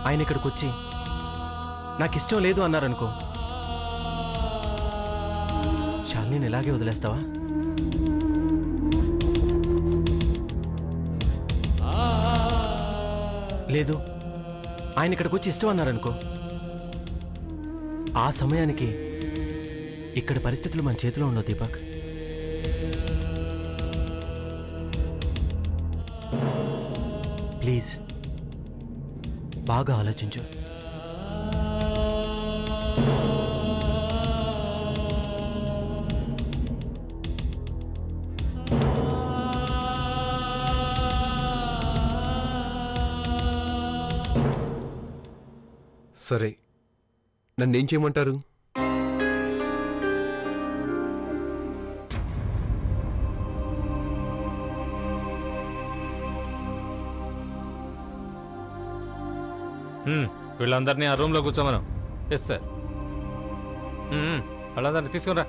ఆయన ఇక్కడికి వచ్చి నాకిష్టం లేదు అన్నారనుకో, శాలిని ఇలాగే వదిలేస్తావా? లేదు, ఆయన ఇక్కడికి వచ్చి ఇష్టం అన్నారనుకో, ఆ సమయానికి ఇక్కడ పరిస్థితులు మన చేతిలో ఉండవు దీపక్. ప్లీజ్ బాగా ఆలోచించు. సరే, నన్నేం చేయమంటారు? వీళ్ళందరినీ ఆ రూమ్లో కూర్చోమను. Yes sir. వాళ్ళందరినీ తీసుకురా.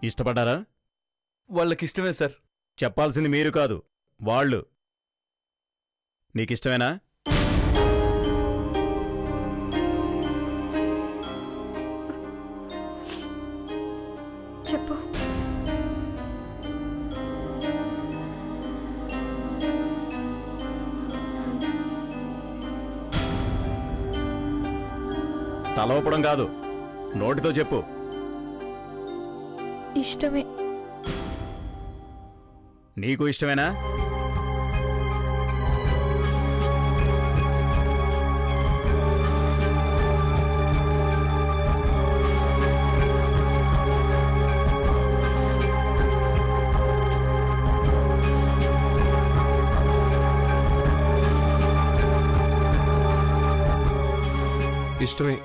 ఇష్టపడ్డారా? వాళ్ళకిష్టమే సార్. చెప్పాల్సింది మీరు కాదు, వాళ్ళు. నీకిష్టమేనా? చెప్పు. తల ఊపడం కాదు, నోటితో చెప్పు. ఇష్టమే. నీకు ఇష్టమేనా? ఇష్టమే.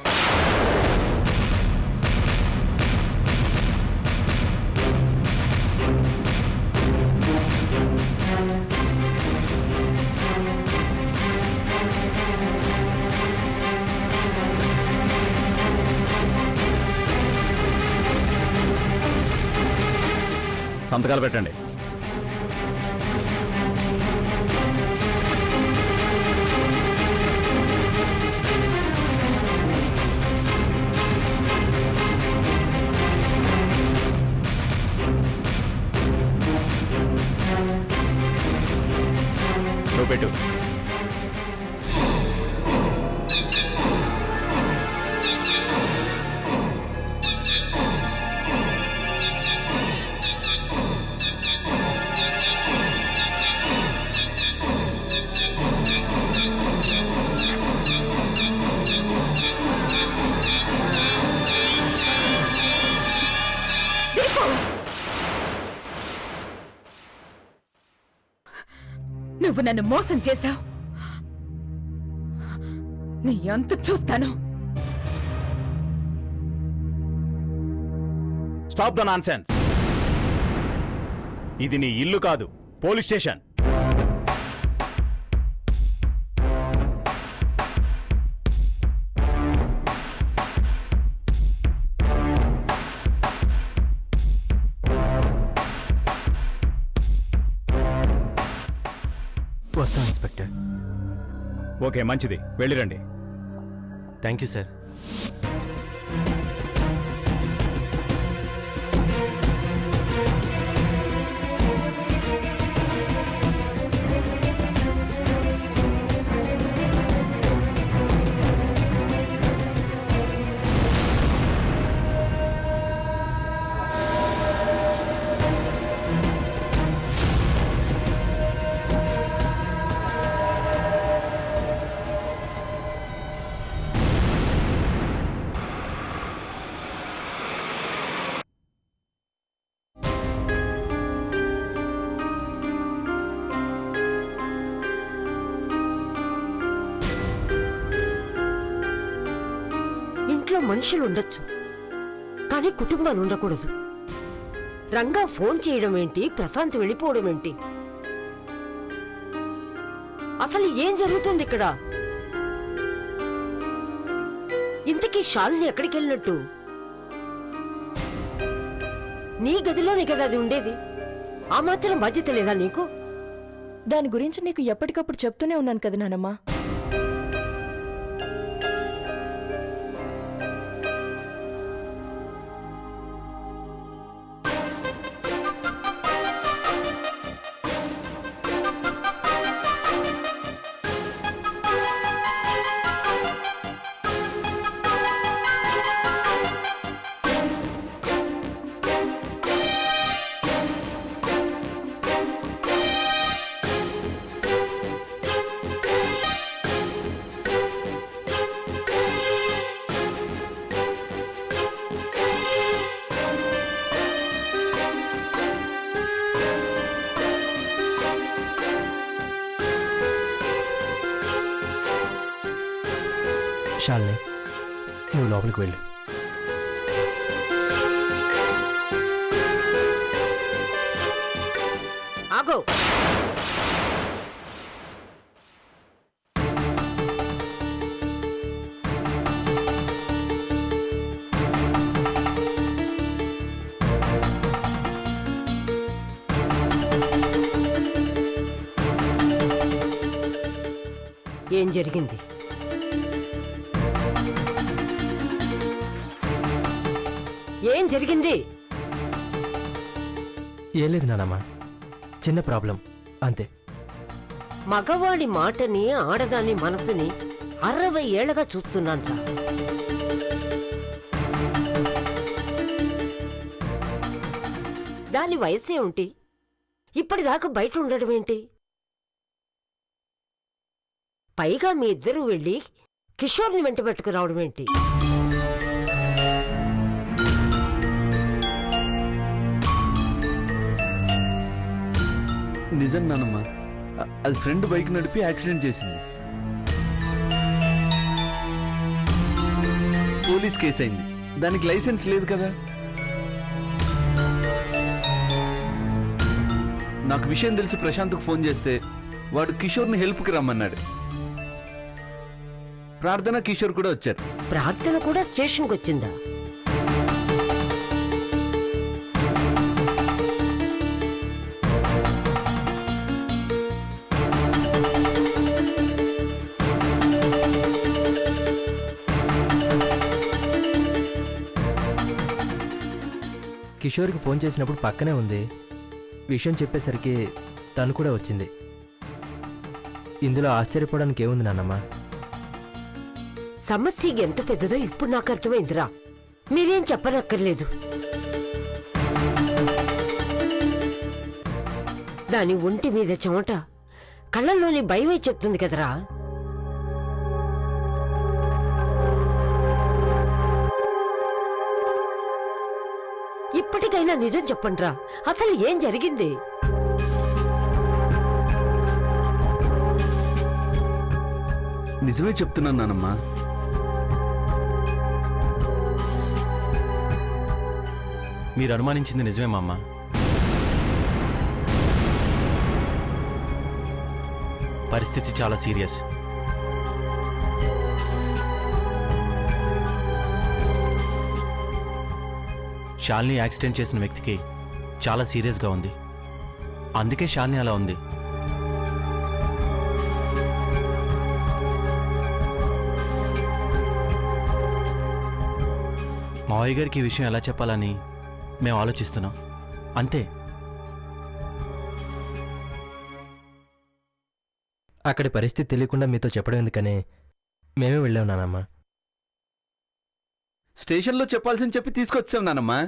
సంతకాలు పెట్టండి. నువ్వు పెట్టు. నువ్వు నన్ను మోసం చేశావు. నీ అంత చూస్తాను. Stop the nonsense. ఇది నీ ఇల్లు కాదు, పోలీస్ స్టేషన్. వస్తాను ఇన్స్పెక్టర్. ఓకే, మంచిది, వెళ్ళిరండి. Thank you sir. ఇంట్లో మనుషులు ఉండొచ్చు, కానీ కుటుంబాలు ఉండకూడదు. రంగా ఫోన్ చేయడం ఏంటి, ప్రశాంత్ వెళ్ళిపోవడం ఏంటి? అసలు ఏం జరుగుతుంది ఇక్కడ? ఇంతకీ శాలిని ఎక్కడికి వెళ్ళినట్టు? నీ గదిలోనే కదా అది ఉండేది. ఆ మాత్రం బాధ్యత లేదా నీకు? దాని గురించి నీకు ఎప్పటికప్పుడు చెప్తూనే ఉన్నాను కదా నానమ్మా. శాలిని, నువ్వు లోపలికి వెళ్ళు. ఆగో. ఏం జరిగింది? ఏం జరిగింది? ఏం లేదు నానమ్మా, చిన్న ప్రాబ్లం అంతే. మగవాడి మాటని, ఆడదాని మనసుని 60 ఏళ్లగా చూస్తున్నాంట. దాని వయసే ఉంటి ఇప్పటిదాకా బయట ఉండడం ఏంటి? పైగా మీ ఇద్దరూ వెళ్ళి కిషోర్ని వెంట పెట్టుకురావడం ఏంటి? నిజం నానమ్మా, అది ఫ్రెండ్ బైక్ నడిపి యాక్సిడెంట్ చేసింది. పోలీస్ కేసు అయింది. దానికి లైసెన్స్ లేదు కదా. నాకు విషయం తెలిసి ప్రశాంత్కు ఫోన్ చేస్తే వాడు కిషోర్ని హెల్ప్కి రమ్మన్నాడు. ప్రార్థన, కిషోర్ కూడా వచ్చారు. ప్రార్థన కూడా స్టేషన్కి వచ్చిందా? కిషోర్కి ఫోన్ చేసినప్పుడు పక్కనే ఉంది. విషయం చెప్పేసరికి తను కూడా వచ్చింది. ఇందులో ఆశ్చర్యపోవడానికి ఏముంది నాన్నమ్మా? సమస్య ఎంత పెద్దదో ఇప్పుడు నాకు అర్థమైందిరా. మీరేం చెప్పనక్కర్లేదు. దాని ఒంటి మీద చెమట, కళ్ళల్లోని భయమే చెప్తుంది కదరా. ఇప్పటికైనా నిజం చెప్పండిరా, అసలు ఏం జరిగింది? నిజమే చెప్తున్నాను నానమ్మా. మీరు అనుమానించింది నిజమే మా అమ్మ. పరిస్థితి చాలా సీరియస్. శాలిని యాక్సిడెంట్ చేసిన వ్యక్తికి చాలా సీరియస్గా ఉంది. అందుకే శాలిని అలా ఉంది. మావయ్య గారికి ఈ విషయం ఎలా చెప్పాలని మేము ఆలోచిస్తున్నాం అంతే. అక్కడి పరిస్థితి తెలియకుండా మీతో చెప్పడం ఎందుకని మేమే వెళ్ళాం నానమ్మా. స్టేషన్లో చెప్పాల్సింది చెప్పి తీసుకొచ్చాం నానమ్మా.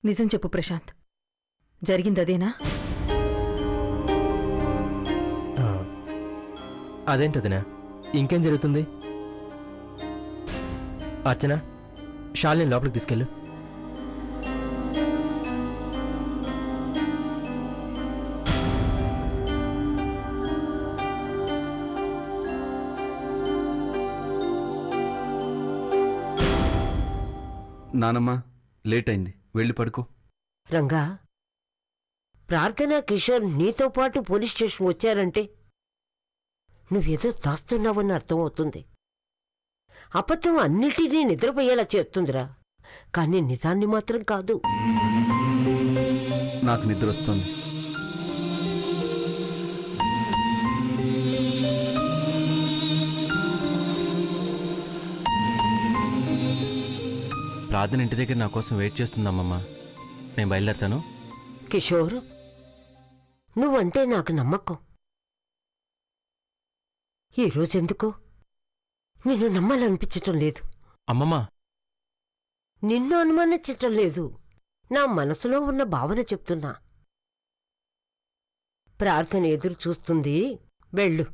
నిజం చెప్పు ప్రశాంత్, జరిగిందదేనా? అదేంటదినా, ఇంకేం జరుగుతుంది? అర్చన, శాలిని లోపలికి తీసుకెళ్ళు. నానమ్మ లేట్ అయింది, వెళ్ళి పడుకో. రంగా, ప్రార్థన కిషోర్ నీతో పాటు పోలీస్ స్టేషన్ వచ్చారంటే నువ్వేదో దాస్తున్నావని అర్థమవుతుంది. అబద్ధం అన్నిటినీ నిద్రపోయేలా చేస్తుందిరా, కానీ నిజాన్ని మాత్రం కాదు. నాకు నిద్ర వస్తుంది. ప్రార్థన ఇంటి దగ్గర నా కోసం వెయిట్ చేస్తుందమ్మమ్మ. నేను బయలుదేరుతాను. కిషోర్, నువ్వంటే నాకు నమ్మకం. ఈరోజెందుకో నిన్ను నమ్మాలనిపించటం లేదు. అమ్మమ్మ, నిన్ను అనుమానించటం లేదు, నా మనసులో ఉన్న భావన చెప్తున్నా. ప్రార్థన ఎదురు చూస్తుంది, వెళ్ళు.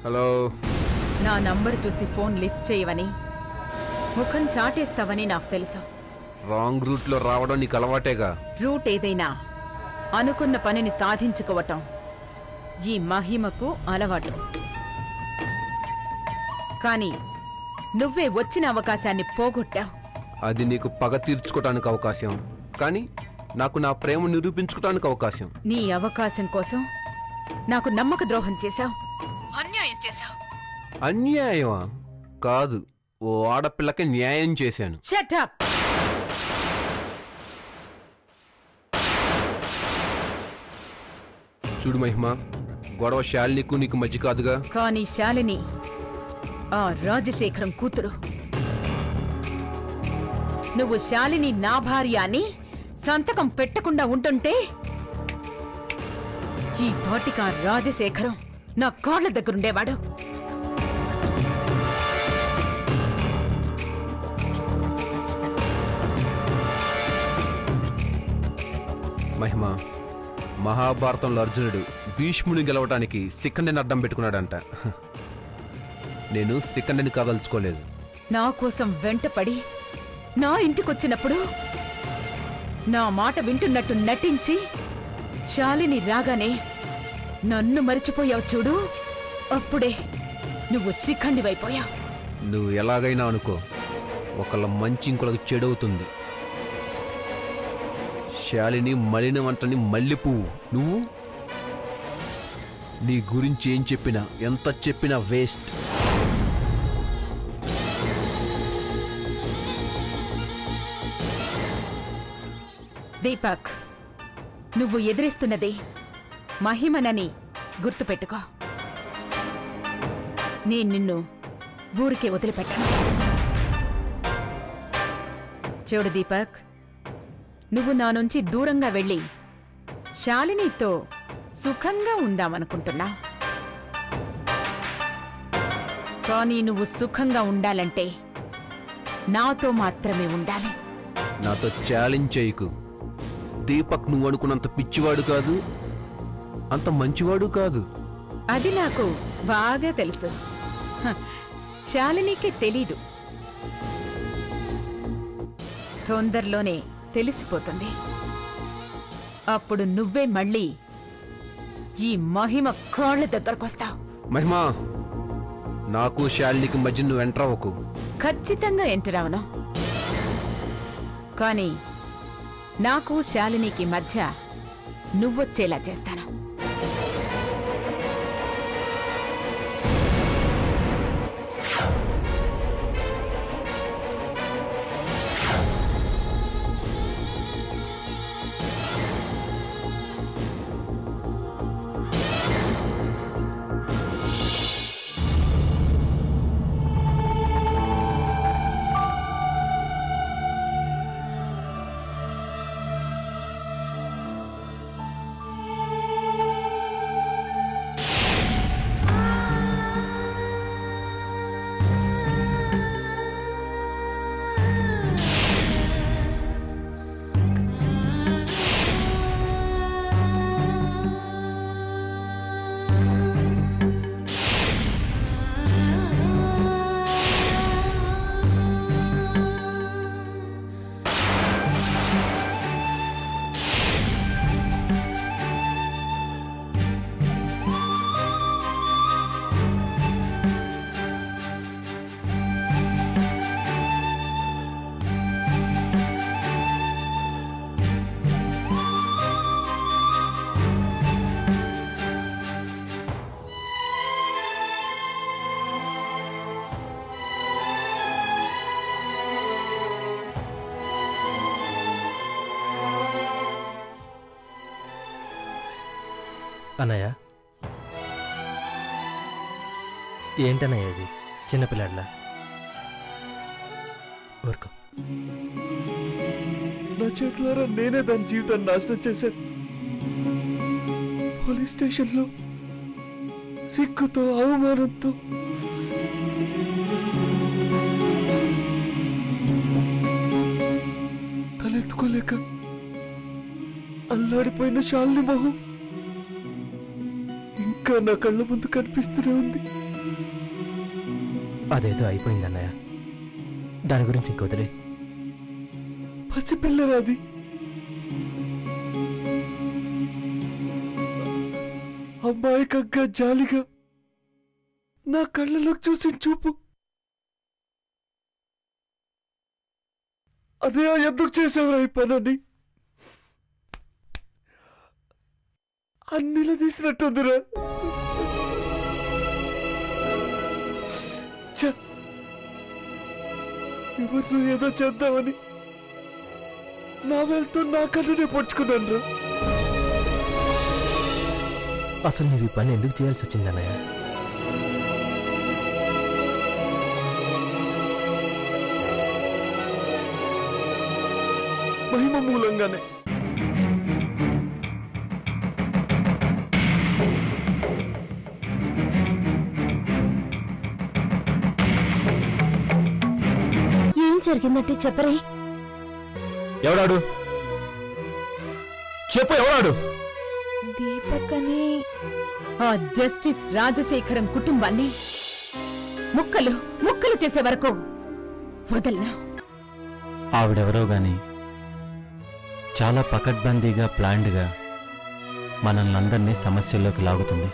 హలో. నా నంబర్ చూసి ఫోన్ లిఫ్ట్ చేయవని, ముఖం చాటేస్తావని నాకు తెలుసు. రాంగ్ రూట్లో రావడం నీకు అలవాటేగా. రూట్ ఏదైనా అనుకున్న పనిని సాధించుకోవటం ఈ మహిమకు అలవాటు. కానీ నువ్వే వచ్చిన అవకాశాన్ని పోగొట్టావు. అది నీకు పగ తీర్చుకోవడానికి అవకాశం, కానీ నాకు నా ప్రేమ నిరూపించుకోవడానికి అవకాశం. నీ అవకాశం కోసం నాకు నమ్మక ద్రోహం చేశావు, అన్యాయం చేశావు. అన్యాయమా? కాదు, ఓ ఆడపిల్లకి న్యాయం చేశాను. Shut up. చూడు మహిమ, గొడవ శాలినికు నీకు మధ్య కాదుగా. కానీ శాలిని ఆ రాజశేఖరం కూతురు. నువ్వు శాలిని నా భార్య అని సంతకం పెట్టకుండా ఉంటుంటే ఈ పాటికా రాజశేఖరం నా కాళ్ల దగ్గరుండేవాడు. మహిమ, మహాభారతంలో అర్జునుడు భీష్ముని గెలవడానికి శిఖండిని అడ్డం పెట్టుకున్నాడంట. నేను శిఖండిని కదల్చుకోలేదు. నా కోసం వెంటపడి నా ఇంటికొచ్చినప్పుడు నా మాట వింటున్నట్టు నటించి శాలిని రాగానే నన్ను మరిచిపోయావు చూడు, అప్పుడే నువ్వు శిఖండివైపోయావు. నువ్వు ఎలాగైనా అనుకో, ఒకళ్ళ మంచి ఇంకొకళ్ళకి చెడవుతుంది. శాలిని మలిన వంటని మల్లెపువ్వు. నువ్వు నీ గురించి ఏం చెప్పినా, ఎంత చెప్పినా వేస్ట్. దీపక్, నువ్వు ఎదిరిస్తున్నది మహిమనని గుర్తుపెట్టుకో. నేను నిన్ను ఊరికే వదిలిపెట్టాను. చూడు దీపక్, నువ్వు నా నుంచి దూరంగా వెళ్ళి శాలినితో సుఖంగా ఉందామనుకుంటున్నా. కానీ నువ్వు సుఖంగా ఉండాలంటే నాతో మాత్రమే ఉండాలి. నాతో ఛాలెంజ్ చేయకు. దీపక్ నువ్వు అనుకున్నంత పిచ్చివాడు కాదు, అంత మంచివాడు కాదు. అది నాకు బాగా తెలుసు. శాలినికే తెలీదు, తొందరలోనే తెలిసిపోతుంది. అప్పుడు నువ్వే మళ్ళీ ఈ మహిమ కాళ్ళ దగ్గరకొస్తావు. మహిమా, నాకు శాలినికి మధ్య నువ్వు ఎంటర్ అవ్వకు. ఖచ్చితంగా ఎంటర్ అవను. కానీ నాకు శాలినికి మధ్య నువ్వొచ్చేలా చేస్తాను. అన్నయ్య, ఏంటన్నయ్య ఇది? చిన్నపిల్లాడిలా ఊరుకో. నా చేతులారా నేనే దాని జీవితాన్ని నాశనం చేశాను. పోలీస్ స్టేషన్లో సిగ్గుతో అవమానంతో తలెత్తుకోలేక అల్లాడిపోయిన శాలిని మొహం ఇంకా నా కళ్ళ ముందు కనిపిస్తూనే ఉంది. అదేదో అయిపోయింది అన్నయ్య, దాని గురించి ఇంకొదిలే. పసిపిల్లరాది, అమ్మాయికంగా జాలిగా నా కళ్ళలోకి చూసి చూపు, అదే ఎందుకు చేసేవరా ఈ పనని అన్నిలా తీసినట్టుందిరా. ఎవరు ఏదో చేద్దామని నా వెళ్తూ నా కన్నునే పొడుచుకున్నాను రా. అసలు నువ్వు ఈ పని ఎందుకు చేయాల్సి వచ్చింది అన్నయ్య? మహిమ మూలంగానే. ఏం జరిగిందంటే చెప్పరే. ఎవడాడు? చెప్పు, ఎవడాడు? దీపక్ అని ఆ జస్టిస్ రాజశేఖరం కుటుంబాన్ని ముక్కలు ముక్కలు చేసే వరకు వదలను. ఆవిడెవరో గాని చాలా పకడ్బందీగా ప్లాన్డ్గా మనల్ని అందరినీ సమస్యల్లోకి లాగుతుంది.